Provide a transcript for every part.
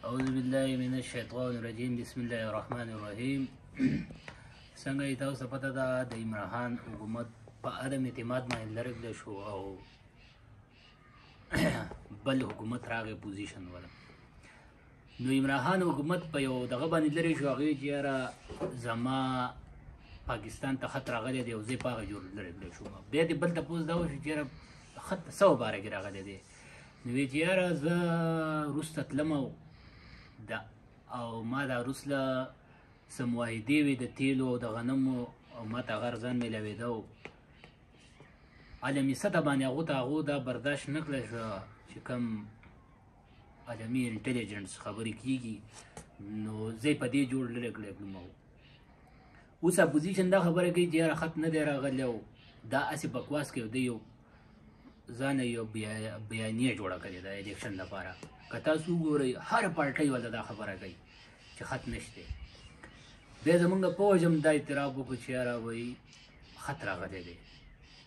اعوذ بالله من الشیطان الرجیم بسم الله الرحمن الرحیم. څنګه یې تاسو ته پته ده د عمران خان حکومت په عدم اعتماد باندې لرګلی شو او بل حکومت راغی پوزیشن ولا. نو عمران خان حکومت په یو دغه باندې لرې شو، هغې چې یاره زما پاکستان ته خط راغلی دی او زه په هغه جوړ لرګلی شوم. بیا دې بل تپوس دا وشو چې یاره خط په څه باره کې راغلی دی. نو ویې چې یاره زه روس ته تلم او ما دا روس له څه معاهدې وې د تیلو او د غنمو او ما ته هغه ارزان میلاوېده او عالمي سطح باندې هغو دا برداشت نه کړی شوه چې کوم عالمي انټلیجنس خبرې کېږي. نو زه یې په دې جوړ لرګلی کړم. اوس اپوزیشن دا خبره کوي چې یاره خط نه دی راغلی او دا هسې بکواس کوي. د یو ځانه یو بیانیه جوړه کړې ده الیکشن لپاره. که تاسو وګورئ هر پارټۍ والا دا خبره کوي چې خط نشته. بیا زمونږ پوځ هم دا اعتراف وکړو چې یاره وایي خط راغلی دی،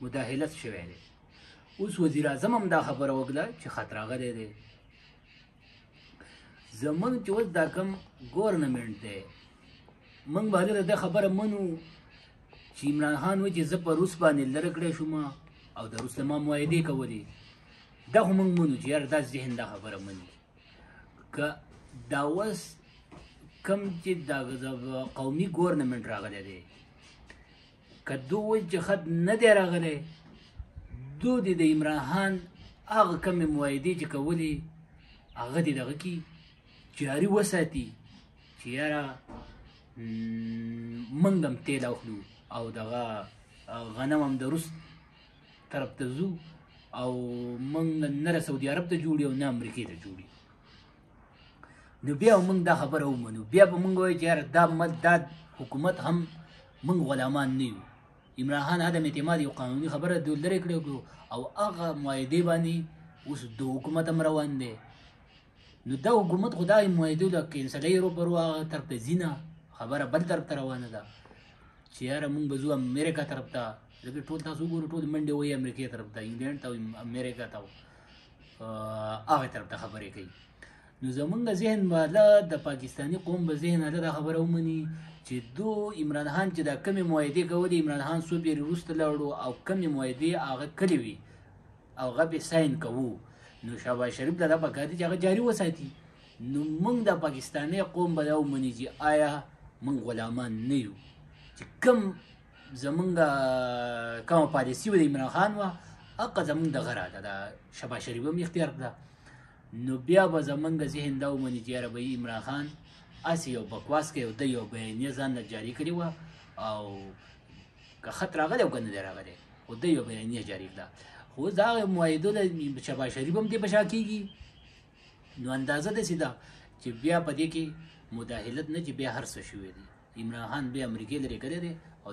مداخلت شوی دی. اوس وزیر اعظم هم دا خبره وکړه چې خط راغلی دی. زمونږ چې اوس دا کوم ګورنمنټ دی موږ به هلته دا خبره منو چې عمران خان وایي چې زه په روس باندې لرې کړی شوم او د روس له ما معاهدې کولې. دا خو موږ منو چې یاره دا ذهن دا خبره مني. که دا اوس کوم چې دا قومي ګورنمنټ راغلی دی، که دو وایي چې خط نه دی راغلی، دو دې د عمران خان هغه کمې معاهدې چې کولې هغه دې دغه کي جاري وساتي چې یاره موږ هم تیل اخلو او دغه غنم هم د روس طرف ته ځو او موږ نه سعودي عرب ته جوړي او نه امریکې ته جوړي. نو بیا موږ دا خبره ومنو. بیا به موږ وایو چې یاره دا حکومت هم موږ غلامان نه یو. عمران خان عدم اعتماد یو قانوني خبره دوی لرې کړې او هغه معاهدې باندې اوس د حکومت هم روان دی. نو دا حکومت خو دا معاهدې له کینسلۍ روبرو هغه طرف ته ځي نه، خبره بل طرف ته روانه ده چې یاره موږ به ځو امریکا طرف ته. لکه ټول تاسو وګورئ ټول منډې وایي امریکې طرف ته، انګلینډ ته امریکا ته هغې طرف ته خبرې کوي. نو زمونږ ذهن والا د پاکستاني قوم به ذهن والا دا خبره ومني چې دو عمران خان چې دا کمې معاهدې کولې، عمران خان څو پیرې وروسته لاړو او کمې معاهدې هغه کړې وي او هغه به ساین کوو. نو شهباز شریف ته دا پکار دي چې هغه جاري وساتي. نو موږ د پاکستاني قوم به دا ومني چې آیا موږ غلامان نه یو، چې کوم زمونږ کومه پالیسي وه د عمران خان وه هغه زمونږ دغه راده د شهباز شریف هم اختیار کړه. نو بیا به زمونږ ذهن دا ومني چې یاره به عمران خان هسې یو بکواس کوي او د یو بیانیه ځان نه جاري کړې وه او که خط راغلی او که نه دی راغلی خو د یو بیانیه جاري کړه. خو اوس د هغې معاهدو له شهباز شریف هم دې په شا کېږي. نو اندازه داسې ده چې بیا په دې کې مداخلت نه چې بیا هر څه شوی دی. عمران خان بیا امریکې لرې کړی دی او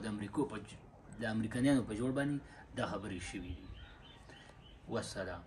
د امریکانیانو په جوړ باندې دا خبرې شوي دي. والسلام.